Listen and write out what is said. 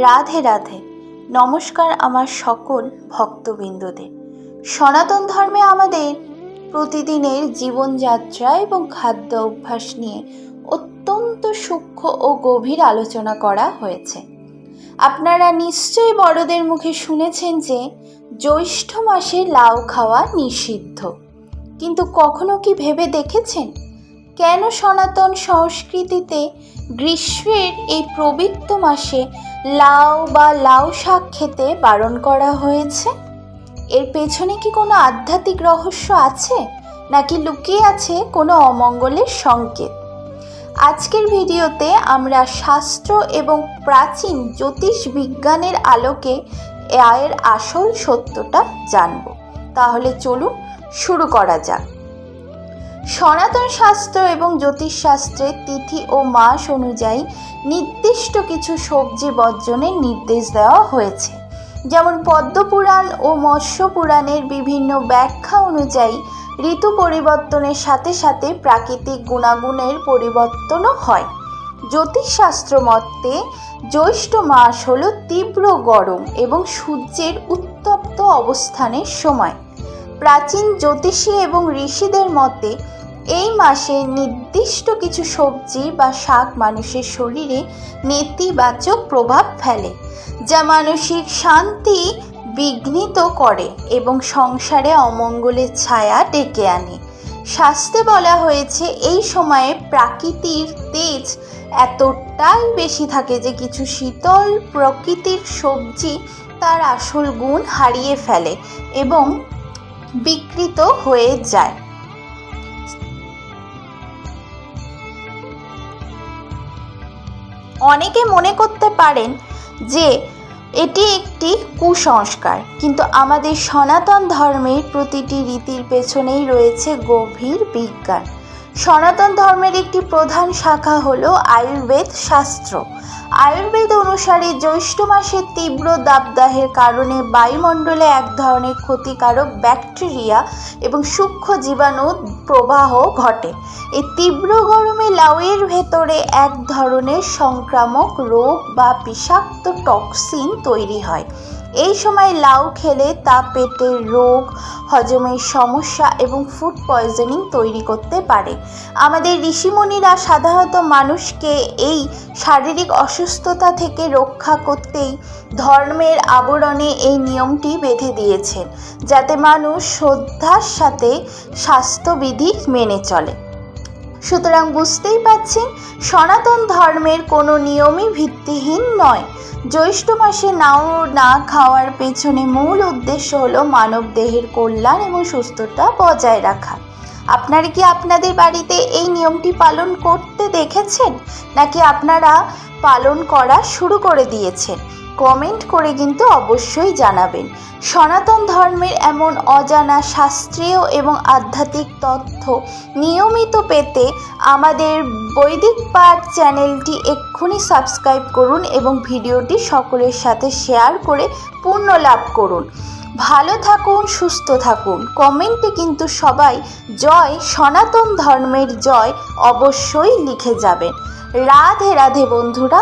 রাধে রাধে। নমস্কার আমার সকল ভক্তবৃন্দদের। সনাতন ধর্মে আমাদের প্রতিদিনের জীবনযাত্রা এবং খাদ্য অভ্যাস নিয়ে অত্যন্ত সূক্ষ্ম ও গভীর আলোচনা করা হয়েছে। আপনারা নিশ্চয়ই বড়দের মুখে শুনেছেন যে জ্যৈষ্ঠ মাসে লাউ খাওয়া নিষিদ্ধ, কিন্তু কখনো কি ভেবে দেখেছেন কেন সনাতন সংস্কৃতিতে গ্রীষ্মের এই পবিত্র মাসে লাউ বা লাউ শাক খেতে বারণ করা হয়েছে? এর পেছনে কি কোনো আধ্যাত্মিক রহস্য আছে, নাকি লুকিয়ে আছে কোনো অমঙ্গলের সংকেত? আজকের ভিডিওতে আমরা শাস্ত্র এবং প্রাচীন জ্যোতিষ বিজ্ঞানের আলোকে এর আসল সত্যটা জানব। তাহলে চলুন শুরু করা যাক। সনাতন শাস্ত্র এবং জ্যোতিষশাস্ত্রে তিথি ও মাস অনুযায়ী নির্দিষ্ট কিছু সবজি বর্জনের নির্দেশ দেওয়া হয়েছে। যেমন পদ্মপুরাণ ও মৎস্য পুরাণের বিভিন্ন ব্যাখ্যা অনুযায়ী ঋতু পরিবর্তনের সাথে সাথে প্রাকৃতিক গুণাগুণের পরিবর্তনও হয়। জ্যোতিষশাস্ত্র মতে জ্যৈষ্ঠ মাস হল তীব্র গরম এবং সূর্যের উত্তপ্ত অবস্থানের সময়। প্রাচীন জ্যোতিষী এবং ঋষিদের মতে এই মাসে নির্দিষ্ট কিছু সবজি বা শাক মানুষের শরীরে নেতিবাচক প্রভাব ফেলে, যা মানসিক শান্তি বিঘ্নিত করে এবং সংসারে অমঙ্গলের ছায়া ডেকে আনে। শাস্ত্রে বলা হয়েছে এই সময়ে প্রাকৃতির তেজ এতটাই বেশি থাকে যে কিছু শীতল প্রকৃতির সবজি তার আসল গুণ হারিয়ে ফেলে এবং বিকৃত হয়ে যায়। অনেকে মনে করতে পারেন যে এটি একটি কুসংস্কার, কিন্তু আমাদের সনাতন ধর্মের প্রতিটি রীতির পেছনেই রয়েছে গভীর বিজ্ঞান। সনাতন ধর্মের একটি প্রধান শাখা হলো আয়ুর্বেদ শাস্ত্র। আয়ুর্বেদ অনুসারে জ্যৈষ্ঠ মাসের তীব্র দাবদাহের কারণে বায়ুমণ্ডলে এক ধরনের ক্ষতিকারক ব্যাকটেরিয়া এবং সূক্ষ্ম জীবাণুর প্রবাহ ঘটে। এই তীব্র গরমে লাউয়ের ভেতরে এক ধরনের সংক্রামক রোগ বা বিষাক্ত টক্সিন তৈরি হয়। এই সময় লাউ খেলে তা পেটের রোগ, হজমের সমস্যা এবং ফুড পয়জনিং তৈরি করতে পারে। আমাদের ঋষিমুনিরা সাধারণত মানুষকে এই শারীরিক অসুস্থতা থেকে রক্ষা করতেই ধর্মের আবরণে এই নিয়মটি বেঁধে দিয়েছেন, যাতে মানুষ শ্রদ্ধার সাথে স্বাস্থ্যবিধি মেনে চলে। সুতরাং বুঝতেই পাচ্ছেন, সনাতন ধর্মের কোনো নিয়মই ভিত্তিহীন নয়। জ্যৈষ্ঠ মাসে না খাওয়ার পেছনে মূল উদ্দেশ্য হলো মানব দেহের কল্যাণ এবং সুস্থতা বজায় রাখা। আপনারা কি আপনাদের বাড়িতে এই নিয়মটি পালন করতে দেখেছেন, নাকি আপনারা পালন করা শুরু করে দিয়েছেন? কমেন্ট করে কিন্তু অবশ্যই জানাবেন। সনাতন ধর্মের এমন অজানা শাস্ত্রীয় এবং আধ্যাত্মিক তথ্য নিয়মিত পেতে আমাদের বৈদিক পাঠ চ্যানেলটি এক্ষুনি সাবস্ক্রাইব করুন এবং ভিডিওটি সকলের সাথে শেয়ার করে পুণ্য লাভ করুন। ভালো থাকুন, সুস্থ থাকুন। কমেন্টে কিন্তু সবাই জয় সনাতন ধর্মের জয় অবশ্যই লিখে যাবেন। রাধে রাধে বন্ধুরা।